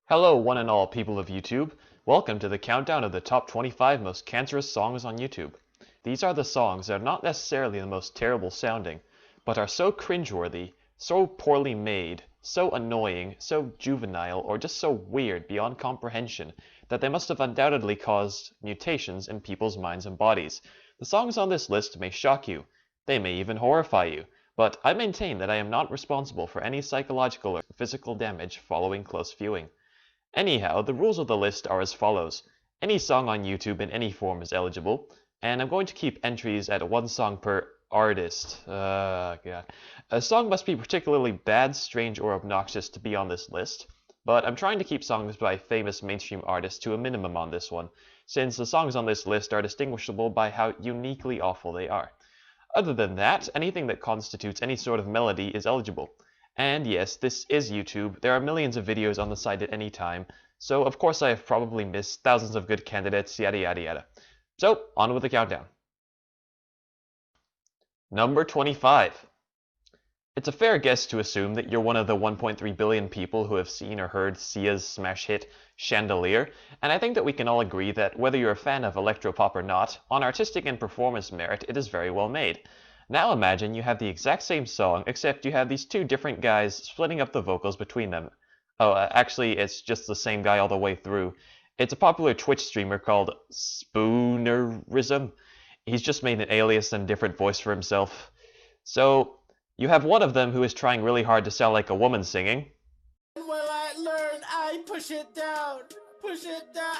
Hello, one and all people of YouTube. Welcome to the countdown of the top 25 most cancerous songs on YouTube. These are the songs that are not necessarily the most terrible sounding, but are so cringeworthy, so poorly made, so annoying, so juvenile, or just so weird beyond comprehension that they must have undoubtedly caused mutations in people's minds and bodies. The songs on this list may shock you. They may even horrify you. But I maintain that I am not responsible for any psychological or physical damage following close viewing. Anyhow, the rules of the list are as follows. Any song on YouTube in any form is eligible, and I'm going to keep entries at one song per artist. God. A song must be particularly bad, strange, or obnoxious to be on this list, but I'm trying to keep songs by famous mainstream artists to a minimum on this one, since the songs on this list are distinguishable by how uniquely awful they are. Other than that, anything that constitutes any sort of melody is eligible. And yes, this is YouTube. There are millions of videos on the site at any time, so of course I have probably missed thousands of good candidates, yada yada yada. So, on with the countdown. Number 25. It's a fair guess to assume that you're one of the 1.3 billion people who have seen or heard Sia's smash hit, Chandelier, and I think that we can all agree that whether you're a fan of electropop or not, on artistic and performance merit it is very well made. Now imagine you have the exact same song, except you have these two different guys splitting up the vocals between them. Oh, actually it's just the same guy all the way through. It's a popular Twitch streamer called Spoonerism. He's just made an alias and a different voice for himself. So, you have one of them who is trying really hard to sound like a woman singing. Will I learn? I push it down, push it down.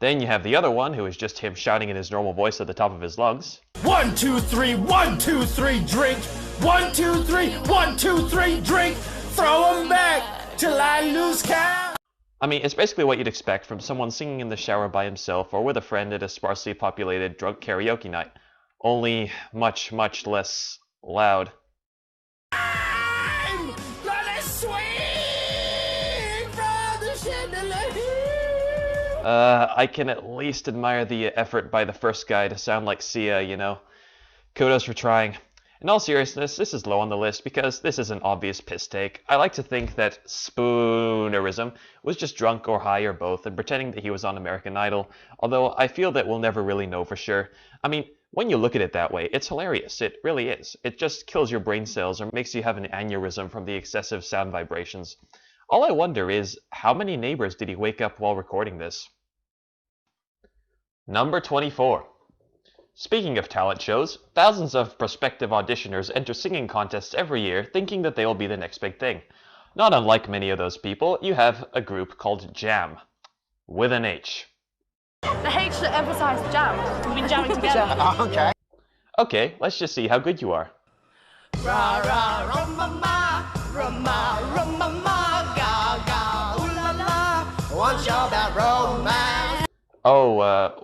Then you have the other one who is just him shouting in his normal voice at the top of his lungs. 1, 2, 3, 1, 2, 3, drink. 1, 2, 3, 1, 2, 3, drink. Throw 'em back till I lose count. I mean, it's basically what you'd expect from someone singing in the shower by himself or with a friend at a sparsely populated drunk karaoke night. Only much, much less loud. I'm gonna swing from the chandelier. I can at least admire the effort by the first guy to sound like Sia, you know. Kudos for trying. In all seriousness, this is low on the list because this is an obvious piss take. I like to think that Spoonerism was just drunk or high or both and pretending that he was on American Idol, although I feel that we'll never really know for sure. I mean, when you look at it that way, it's hilarious. It really is. It just kills your brain cells or makes you have an aneurysm from the excessive sound vibrations. All I wonder is, how many neighbors did he wake up while recording this? Number 24. Speaking of talent shows, thousands of prospective auditioners enter singing contests every year thinking that they will be the next big thing. Not unlike many of those people, you have a group called Jam. With an H. The H should emphasize jam. We've been jamming together. Okay. Okay, let's just see how good you are. Ra ra rumma rumma ga ga ooh la la. One show about romance. Oh,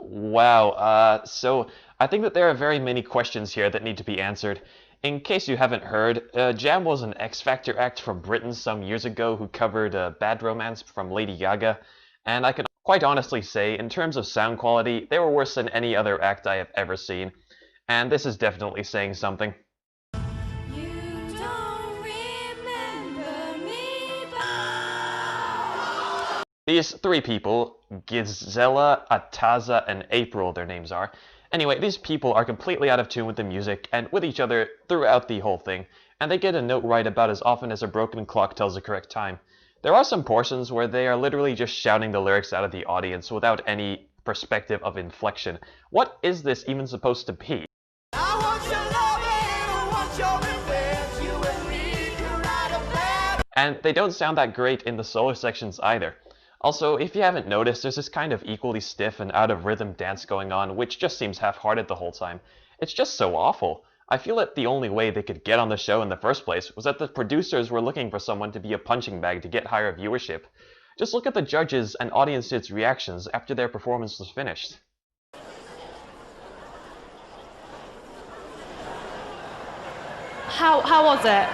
wow. So I think that there are very many questions here that need to be answered. In case you haven't heard, Jam was an X Factor act from Britain some years ago who covered Bad Romance from Lady Gaga, and I can quite honestly say, in terms of sound quality, they were worse than any other act I have ever seen, and this is definitely saying something. You don't remember me, These three people, Gizella, Ataza, and April, their names are. Anyway, these people are completely out of tune with the music and with each other throughout the whole thing, and they get a note right about as often as a broken clock tells the correct time. There are some portions where they are literally just shouting the lyrics out of the audience without any perspective of inflection. What is this even supposed to be? I want your love and I want your revenge. You and me could write a bad. And they don't sound that great in the solo sections either. Also, if you haven't noticed, there's this kind of equally stiff and out-of-rhythm dance going on, which just seems half-hearted the whole time. It's just so awful. I feel that the only way they could get on the show in the first place was that the producers were looking for someone to be a punching bag to get higher viewership. Just look at the judges' and audience's reactions after their performance was finished. How was it?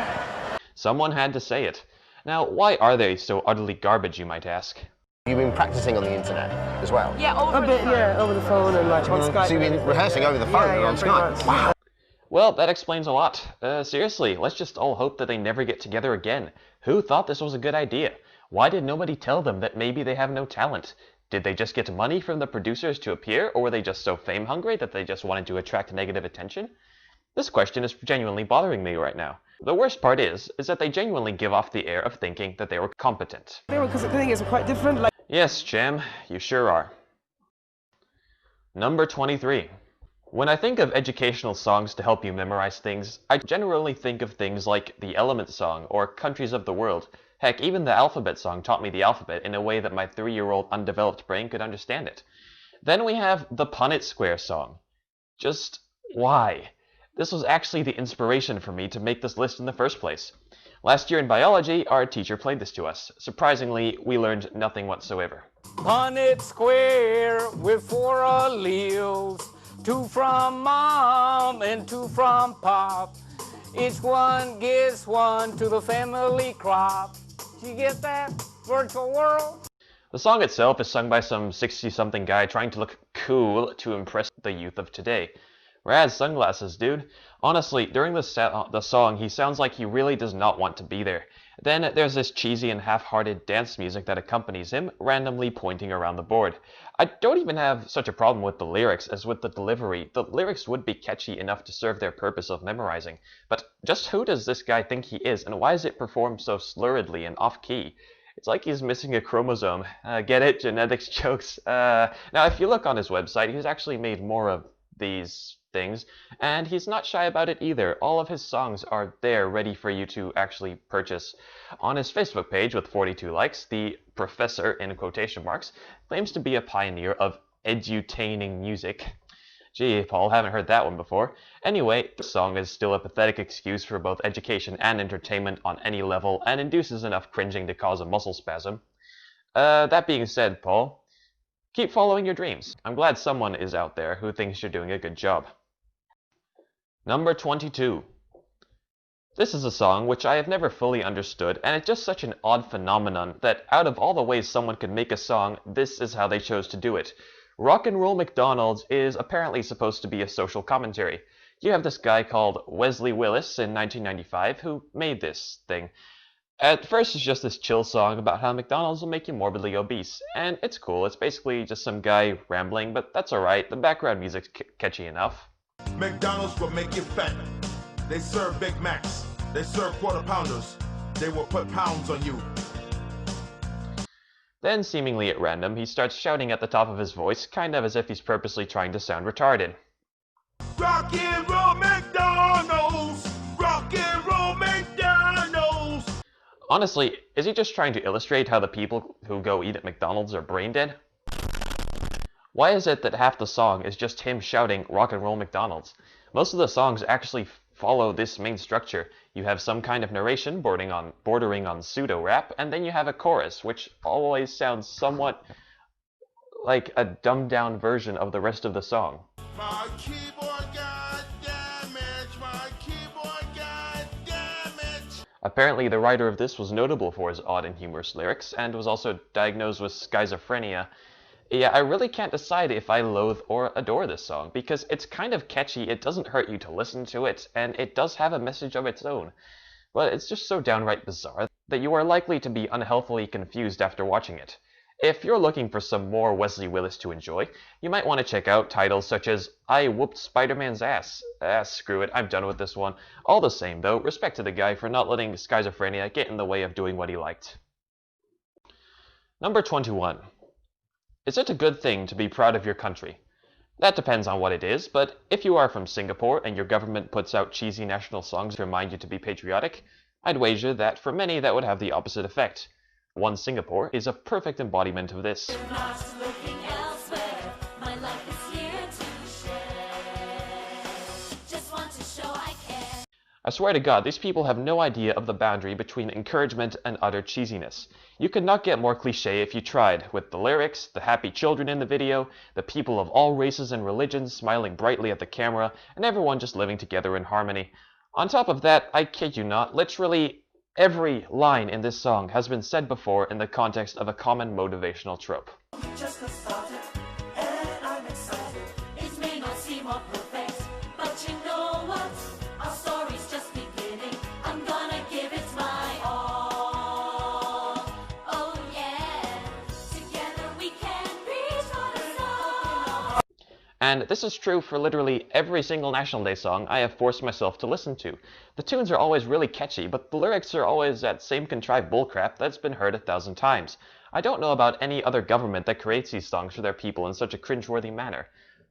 Someone had to say it. Now, why are they so utterly garbage, you might ask? You've been practicing on the internet as well? Yeah, over A bit, yeah, over the phone and like on Skype. So you've been rehearsing over the phone and on Skype? Wow. Well, that explains a lot. Seriously, let's just all hope that they never get together again. Who thought this was a good idea? Why did nobody tell them that maybe they have no talent? Did they just get money from the producers to appear, or were they just so fame-hungry that they just wanted to attract negative attention? This question is genuinely bothering me right now. The worst part is that they genuinely give off the air of thinking that they were competent. Because the thing is quite different. Like Yes, Jam, you sure are. Number 23. When I think of educational songs to help you memorize things, I generally think of things like the Element song or Countries of the World. Heck, even the Alphabet song taught me the alphabet in a way that my 3-year-old undeveloped brain could understand it. Then we have the Punnett Square song. Just why? This was actually the inspiration for me to make this list in the first place. Last year in biology, our teacher played this to us. Surprisingly, we learned nothing whatsoever. Punnett Square with 4 alleles, 2 from mom and 2 from pop. Each one gives 1 to the family crop. You get that, virtual world? The song itself is sung by some 60-something guy trying to look cool to impress the youth of today. Rad sunglasses, dude. Honestly, during the song, he sounds like he really does not want to be there. Then there's this cheesy and half-hearted dance music that accompanies him, randomly pointing around the board. I don't even have such a problem with the lyrics as with the delivery. The lyrics would be catchy enough to serve their purpose of memorizing. But just who does this guy think he is, and why is it performed so slurredly and off-key? It's like he's missing a chromosome. Get it? Genetics jokes. Now, if you look on his website, he's actually made more of these things, and he's not shy about it either. All of his songs are there ready for you to actually purchase. On his Facebook page with 42 likes, the professor, in quotation marks, claims to be a pioneer of edutaining music. Gee, Paul, haven't heard that one before. Anyway, the song is still a pathetic excuse for both education and entertainment on any level, and induces enough cringing to cause a muscle spasm. That being said, Paul, keep following your dreams. I'm glad someone is out there who thinks you're doing a good job. Number 22. This is a song which I have never fully understood, and it's just such an odd phenomenon that out of all the ways someone could make a song, this is how they chose to do it. Rock and Roll McDonald's is apparently supposed to be a social commentary. You have this guy called Wesley Willis in 1995 who made this thing. At first, it's just this chill song about how McDonald's will make you morbidly obese, and it's cool. It's basically just some guy rambling, but that's alright. The background music's catchy enough. McDonald's will make you fat. They serve Big Macs. They serve quarter pounders. They will put pounds on you. Then, seemingly at random, he starts shouting at the top of his voice, kind of as if he's purposely trying to sound retarded. Rock and roll McDonald's! Rock and roll McDonald's! Honestly, is he just trying to illustrate how the people who go eat at McDonald's are brain dead? Why is it that half the song is just him shouting Rock and Roll McDonald's? Most of the songs actually follow this main structure. You have some kind of narration bordering on pseudo-rap, and then you have a chorus, which always sounds somewhat like a dumbed-down version of the rest of the song. My keyboard got damaged, my keyboard got damaged. Apparently, the writer of this was notable for his odd and humorous lyrics, and was also diagnosed with schizophrenia. Yeah, I really can't decide if I loathe or adore this song, because it's kind of catchy, it doesn't hurt you to listen to it, and it does have a message of its own. But it's just so downright bizarre that you are likely to be unhealthily confused after watching it. If you're looking for some more Wesley Willis to enjoy, you might want to check out titles such as I Whooped Spider-Man's Ass. Screw it, I'm done with this one. All the same though, respect to the guy for not letting schizophrenia get in the way of doing what he liked. Number 21. Is it a good thing to be proud of your country? That depends on what it is, but if you are from Singapore and your government puts out cheesy national songs to remind you to be patriotic, I'd wager that for many that would have the opposite effect. One Singapore is a perfect embodiment of this. I swear to God, these people have no idea of the boundary between encouragement and utter cheesiness. You could not get more cliché if you tried, with the lyrics, the happy children in the video, the people of all races and religions smiling brightly at the camera, and everyone just living together in harmony. On top of that, I kid you not, literally every line in this song has been said before in the context of a common motivational trope. Just got started, and I'm excited. It may not seem all perfect, but you know what? And this is true for literally every single National Day song I have forced myself to listen to. The tunes are always really catchy, but the lyrics are always that same contrived bullcrap that's been heard 1,000 times. I don't know about any other government that creates these songs for their people in such a cringeworthy manner.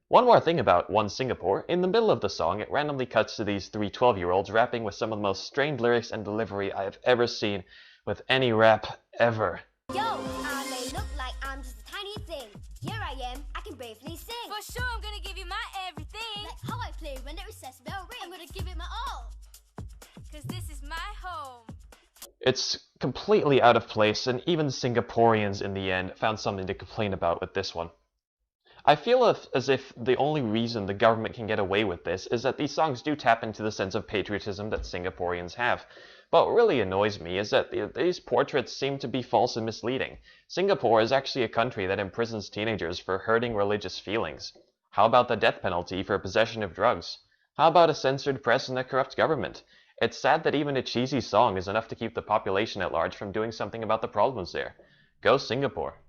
One more thing about One Singapore, in the middle of the song it randomly cuts to these three 12-year-olds rapping with some of the most strained lyrics and delivery I have ever seen with any rap ever. Yo, I may look like I'm just a tiny thing. Here I am, I can bravely sing. For sure, I'm gonna give you my everything. Like how I play when the recess bell rings. I'm gonna give it my all. Cause this is my home. It's completely out of place, and even Singaporeans in the end found something to complain about with this one. I feel as if the only reason the government can get away with this is that these songs do tap into the sense of patriotism that Singaporeans have. But what really annoys me is that these portraits seem to be false and misleading. Singapore is actually a country that imprisons teenagers for hurting religious feelings. How about the death penalty for possession of drugs? How about a censored press and a corrupt government? It's sad that even a cheesy song is enough to keep the population at large from doing something about the problems there. Go Singapore.